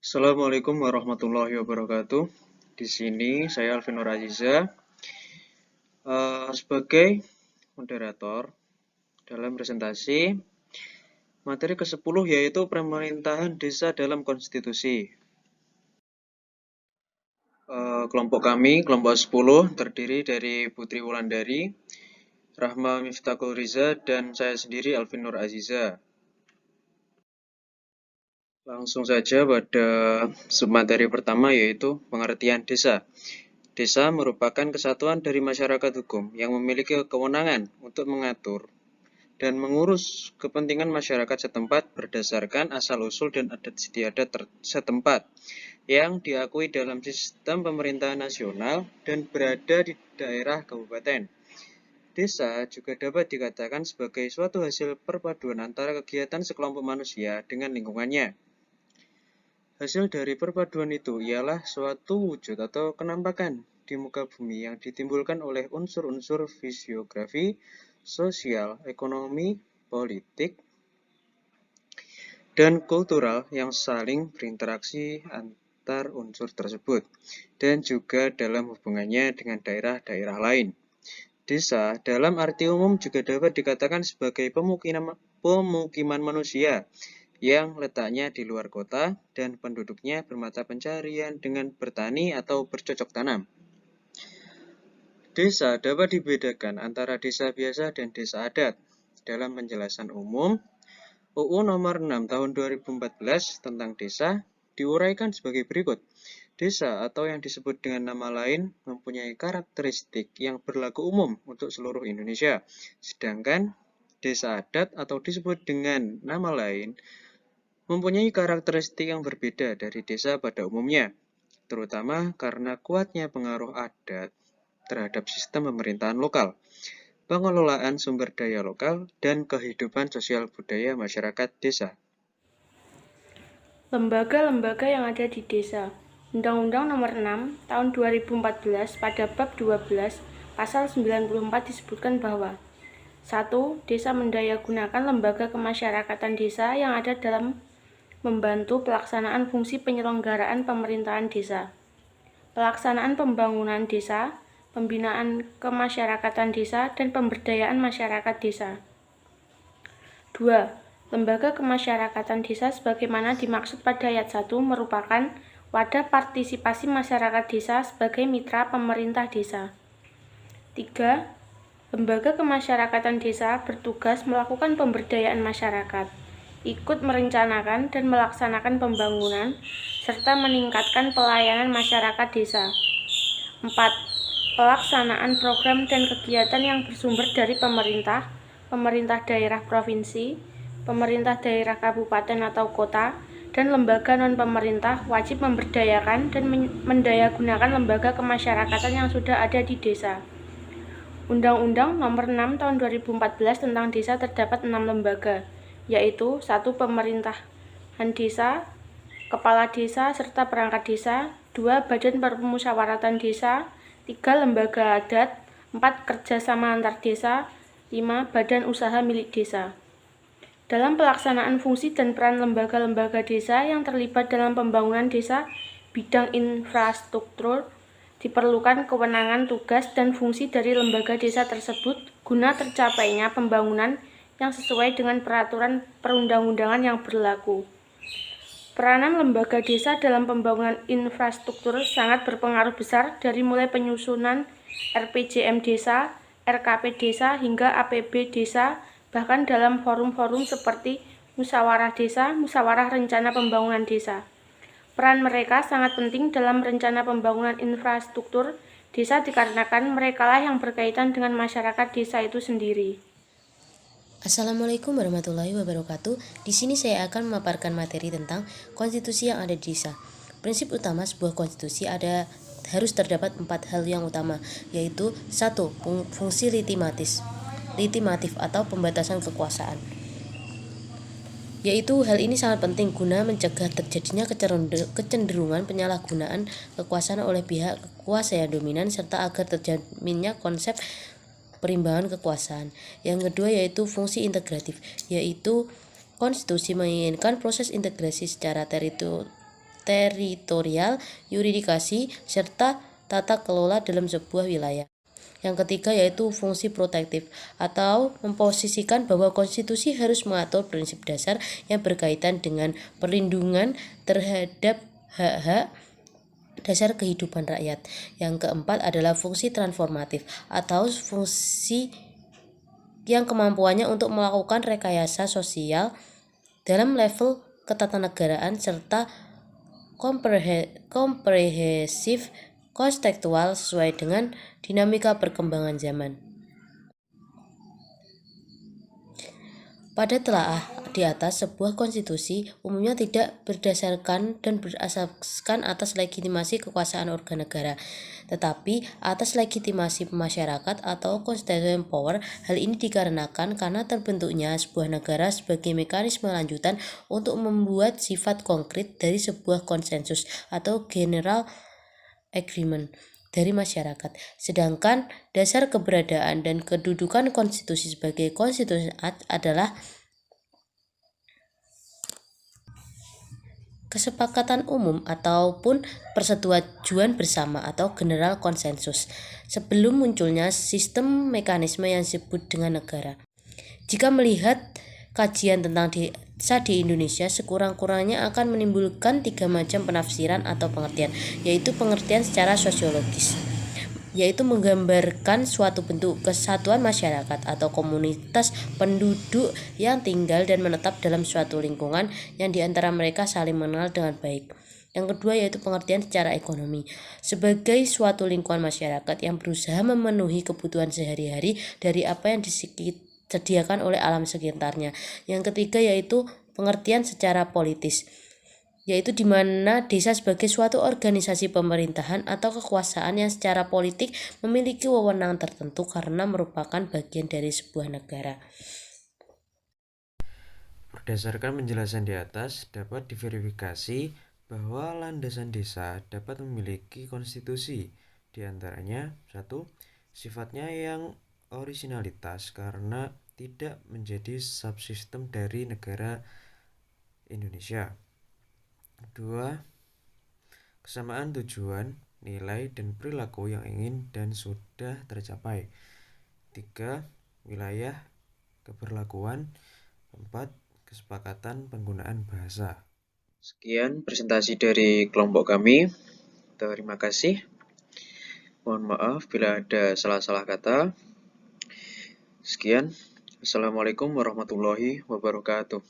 Assalamualaikum warahmatullahi wabarakatuh. Di sini saya Alvin Nur Aziza sebagai moderator dalam presentasi materi ke-10 yaitu pemerintahan desa dalam konstitusi. Kelompok kami, kelompok 10, terdiri dari Putri Wulandari, Rahma Miftahul Riza, dan saya sendiri Alvin Nur Aziza. Langsung saja pada submateri pertama yaitu pengertian desa. Desa merupakan kesatuan dari masyarakat hukum yang memiliki kewenangan untuk mengatur dan mengurus kepentingan masyarakat setempat berdasarkan asal-usul dan adat istiadat setempat yang diakui dalam sistem pemerintahan nasional dan berada di daerah kabupaten. Desa juga dapat dikatakan sebagai suatu hasil perpaduan antara kegiatan sekelompok manusia dengan lingkungannya. Hasil dari perpaduan itu ialah suatu wujud atau kenampakan di muka bumi yang ditimbulkan oleh unsur-unsur fisiografi, sosial, ekonomi, politik, dan kultural yang saling berinteraksi antar unsur tersebut, dan juga dalam hubungannya dengan daerah-daerah lain. Desa dalam arti umum juga dapat dikatakan sebagai pemukiman manusia yang letaknya di luar kota dan penduduknya bermata pencarian dengan bertani atau bercocok tanam. Desa dapat dibedakan antara desa biasa dan desa adat. Dalam penjelasan umum, UU Nomor 6 Tahun 2014 tentang desa diuraikan sebagai berikut. Desa atau yang disebut dengan nama lain mempunyai karakteristik yang berlaku umum untuk seluruh Indonesia. Sedangkan desa adat atau disebut dengan nama lain mempunyai karakteristik yang berbeda dari desa pada umumnya, terutama karena kuatnya pengaruh adat terhadap sistem pemerintahan lokal, pengelolaan sumber daya lokal, dan kehidupan sosial budaya masyarakat desa. Lembaga-lembaga yang ada di desa. Undang-Undang Nomor 6 Tahun 2014 pada bab 12 pasal 94 disebutkan bahwa 1. Desa mendayagunakan lembaga kemasyarakatan desa yang ada dalam membantu pelaksanaan fungsi penyelenggaraan pemerintahan desa, pelaksanaan pembangunan desa, pembinaan kemasyarakatan desa, dan pemberdayaan masyarakat desa. 2. Lembaga kemasyarakatan desa sebagaimana dimaksud pada ayat 1 merupakan wadah partisipasi masyarakat desa sebagai mitra pemerintah desa. 3. Lembaga kemasyarakatan desa bertugas melakukan pemberdayaan masyarakat, ikut merencanakan dan melaksanakan pembangunan, serta meningkatkan pelayanan masyarakat desa. 4. Pelaksanaan program dan kegiatan yang bersumber dari pemerintah daerah provinsi, pemerintah daerah kabupaten atau kota, dan lembaga non-pemerintah wajib memberdayakan dan mendayagunakan lembaga kemasyarakatan yang sudah ada di desa. Undang-Undang Nomor 6 Tahun 2014 tentang desa terdapat 6 lembaga, yaitu 1. Pemerintahan desa, kepala desa serta perangkat desa, 2. Badan Permusyawaratan desa, 3. Lembaga adat, 4. Kerjasama antar desa, 5. Badan usaha milik desa. Dalam pelaksanaan fungsi dan peran lembaga-lembaga desa yang terlibat dalam pembangunan desa, bidang infrastruktur, diperlukan kewenangan, tugas, dan fungsi dari lembaga desa tersebut guna tercapainya pembangunan yang sesuai dengan peraturan perundang-undangan yang berlaku. Peranan lembaga desa dalam pembangunan infrastruktur sangat berpengaruh besar dari mulai penyusunan RPJM desa, RKP desa, hingga APB desa, bahkan dalam forum-forum seperti musyawarah desa, musyawarah rencana pembangunan desa. Peran mereka sangat penting dalam rencana pembangunan infrastruktur desa dikarenakan merekalah yang berkaitan dengan masyarakat desa itu sendiri. Assalamualaikum warahmatullahi wabarakatuh. Di sini saya akan memaparkan materi tentang konstitusi yang ada di desa. Prinsip utama sebuah konstitusi harus terdapat 4 hal yang utama, yaitu 1. Fungsi litimatif atau pembatasan kekuasaan. Yaitu hal ini sangat penting guna mencegah terjadinya kecenderungan penyalahgunaan kekuasaan oleh pihak kuasa yang dominan serta agar terjaminnya konsep perimbangan kekuasaan. Yang kedua yaitu fungsi integratif, yaitu konstitusi menginginkan proses integrasi secara teritorial, yuridikasi, serta tata kelola dalam sebuah wilayah. Yang ketiga yaitu fungsi protektif atau memposisikan bahwa konstitusi harus mengatur prinsip dasar yang berkaitan dengan perlindungan terhadap hak-hak dasar kehidupan rakyat. Yang keempat adalah fungsi transformatif atau fungsi yang kemampuannya untuk melakukan rekayasa sosial dalam level ketatanegaraan serta komprehensif kontekstual sesuai dengan dinamika perkembangan zaman. Pada telaah di atas, sebuah konstitusi umumnya tidak berdasarkan dan berasaskan atas legitimasi kekuasaan organ negara, tetapi atas legitimasi masyarakat atau constituent power. Hal ini dikarenakan karena terbentuknya sebuah negara sebagai mekanisme lanjutan untuk membuat sifat konkret dari sebuah konsensus atau general agreement dari masyarakat. Sedangkan dasar keberadaan dan kedudukan konstitusi sebagai konstitusi adalah kesepakatan umum ataupun persetujuan bersama atau general konsensus sebelum munculnya sistem mekanisme yang disebut dengan negara. Jika melihat kajian tentang desa di Indonesia, sekurang-kurangnya akan menimbulkan 3 macam penafsiran atau pengertian, yaitu pengertian secara sosiologis, yaitu menggambarkan suatu bentuk kesatuan masyarakat atau komunitas penduduk yang tinggal dan menetap dalam suatu lingkungan yang diantara mereka saling mengenal dengan baik. Yang kedua yaitu pengertian secara ekonomi, sebagai suatu lingkungan masyarakat yang berusaha memenuhi kebutuhan sehari-hari dari apa yang disediakan oleh alam sekitarnya. Yang ketiga yaitu pengertian secara politis, yaitu di mana desa sebagai suatu organisasi pemerintahan atau kekuasaan yang secara politik memiliki wewenang tertentu karena merupakan bagian dari sebuah negara. Berdasarkan penjelasan di atas, dapat diverifikasi bahwa landasan desa dapat memiliki konstitusi. Di antaranya, 1. Sifatnya yang orisinalitas karena tidak menjadi subsistem dari negara Indonesia. 2. Kesamaan tujuan, nilai, dan perilaku yang ingin dan sudah tercapai. 3. Wilayah keberlakuan. 4. Kesepakatan penggunaan bahasa. Sekian presentasi dari kelompok kami. Terima kasih. Mohon maaf bila ada salah-salah kata. Sekian. Assalamualaikum warahmatullahi wabarakatuh.